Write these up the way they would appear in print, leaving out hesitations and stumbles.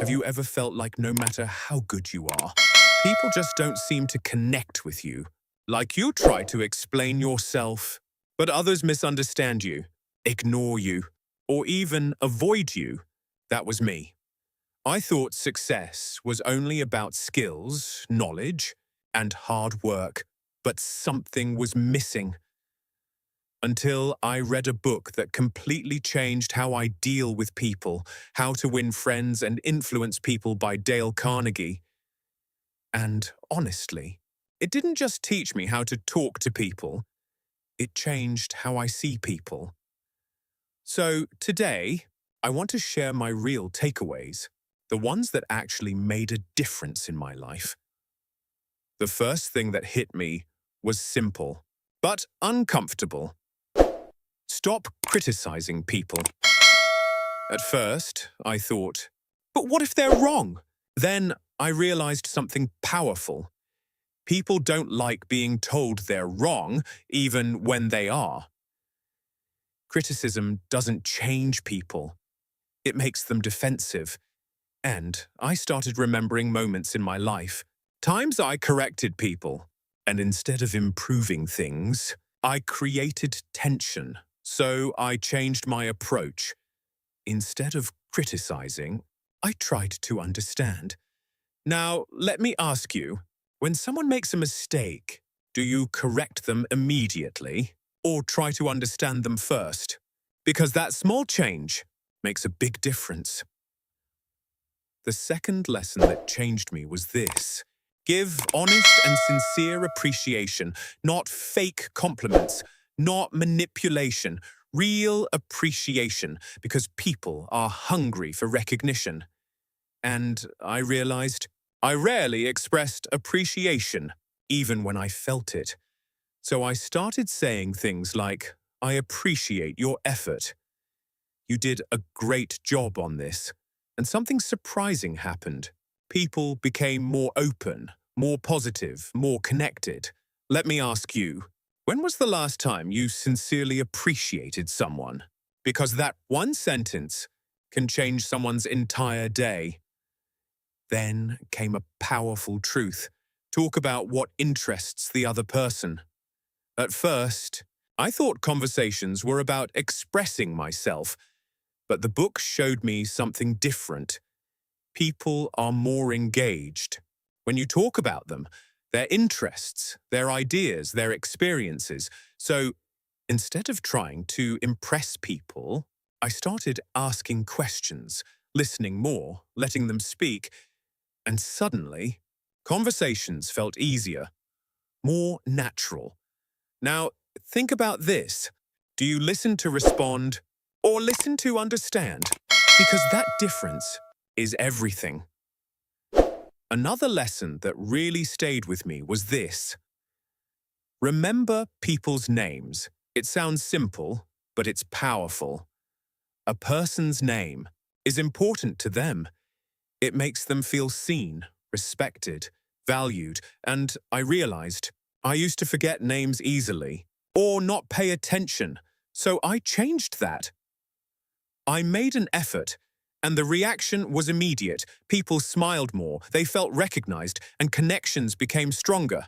Have you ever felt like no matter how good you are, people just don't seem to connect with you? Like you try to explain yourself, but others misunderstand you, ignore you, or even avoid you? That was me. I thought success was only about skills, knowledge, and hard work, but something was missing. Until I read a book that completely changed how I deal with people, How to Win Friends and Influence People by Dale Carnegie. And honestly, it didn't just teach me how to talk to people, it changed how I see people. So today, I want to share my real takeaways, the ones that actually made a difference in my life. The first thing that hit me was simple, but uncomfortable. Stop criticizing people. At first, I thought, but what if they're wrong? Then I realized something powerful. People don't like being told they're wrong, even when they are. Criticism doesn't change people. It makes them defensive. And I started remembering moments in my life, times I corrected people, and instead of improving things, I created tension. So I changed my approach. Instead of criticizing, I tried to understand. Now, let me ask you, when someone makes a mistake, do you correct them immediately or try to understand them first? Because that small change makes a big difference. The second lesson that changed me was this. Give honest and sincere appreciation, not fake compliments, not manipulation, real appreciation, because people are hungry for recognition. And I realized I rarely expressed appreciation, even when I felt it. So I started saying things like, I appreciate your effort. You did a great job on this. And something surprising happened. People became more open, more positive, more connected. Let me ask you, when was the last time you sincerely appreciated someone? Because that one sentence can change someone's entire day. Then came a powerful truth. Talk about what interests the other person. At first, I thought conversations were about expressing myself, but the book showed me something different. People are more engaged. When you talk about them, their interests, their ideas, their experiences. So instead of trying to impress people, I started asking questions, listening more, letting them speak, and suddenly, conversations felt easier, more natural. Now, think about this. Do you listen to respond or listen to understand? Because that difference is everything. Another lesson that really stayed with me was this. Remember people's names. It sounds simple, but it's powerful. A person's name is important to them. It makes them feel seen, respected, valued, and I realized I used to forget names easily or not pay attention, so I changed that. I made an effort, and the reaction was immediate. People smiled more, they felt recognized, and connections became stronger.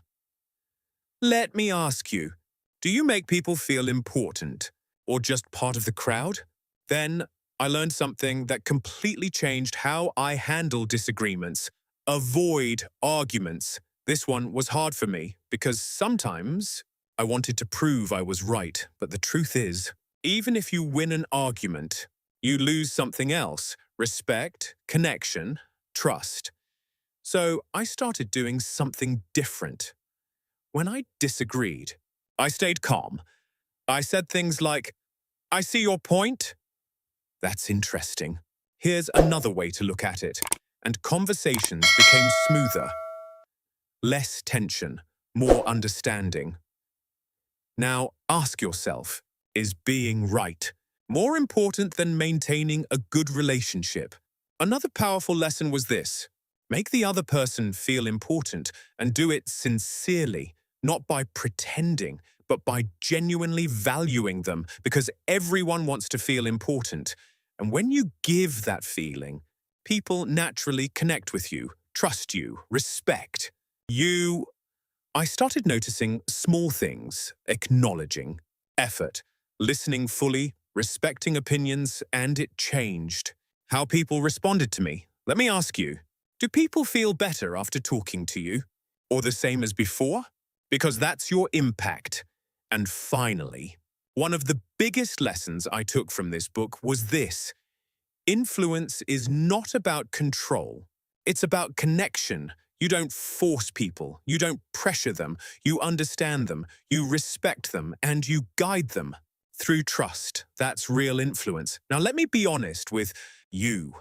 Let me ask you, do you make people feel important or just part of the crowd? Then I learned something that completely changed how I handle disagreements. Avoid arguments. This one was hard for me because sometimes I wanted to prove I was right, but the truth is, even if you win an argument, you lose something else: respect, connection, trust. So I started doing something different. When I disagreed, I stayed calm. I said things like, I see your point. That's interesting. Here's another way to look at it. And conversations became smoother. Less tension, more understanding. Now ask yourself, is being right more important than maintaining a good relationship? Another powerful lesson was this. Make the other person feel important and do it sincerely, not by pretending, but by genuinely valuing them, because everyone wants to feel important. And when you give that feeling, People naturally connect with you, trust you, respect you. I started noticing small things, acknowledging, effort, listening fully, respecting opinions, and it changed how people responded to me. Let me ask you, do people feel better after talking to you? Or the same as before? Because that's your impact. And finally, one of the biggest lessons I took from this book was this. Influence is not about control. It's about connection. You don't force people. You don't pressure them. You understand them. You respect them. And you guide them through trust. That's real influence. Now, let me be honest with you.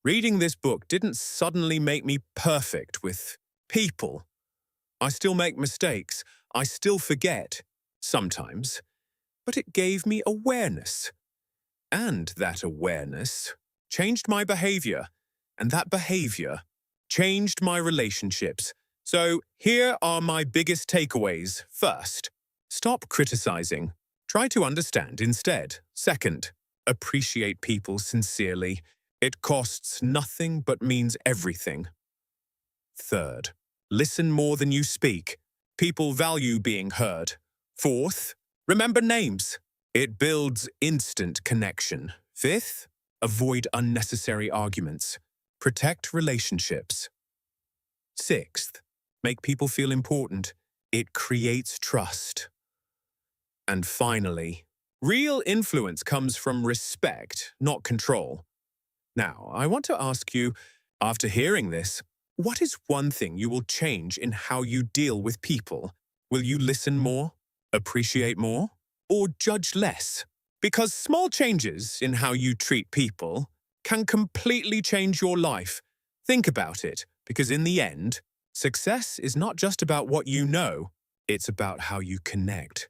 Reading this book didn't suddenly make me perfect with people. I still make mistakes. I still forget, sometimes. But it gave me awareness. And that awareness changed my behavior. And that behavior changed my relationships. So here are my biggest takeaways. First, stop criticizing. Try to understand instead. Second, appreciate people sincerely. It costs nothing but means everything. Third, listen more than you speak. People value being heard. Fourth, remember names. It builds instant connection. Fifth, avoid unnecessary arguments. Protect relationships. Sixth, make people feel important. It creates trust. And finally, real influence comes from respect, not control. Now, I want to ask you, after hearing this, what is one thing you will change in how you deal with people? Will you listen more, appreciate more, or judge less? Because small changes in how you treat people can completely change your life. Think about it, because in the end, success is not just about what you know, it's about how you connect.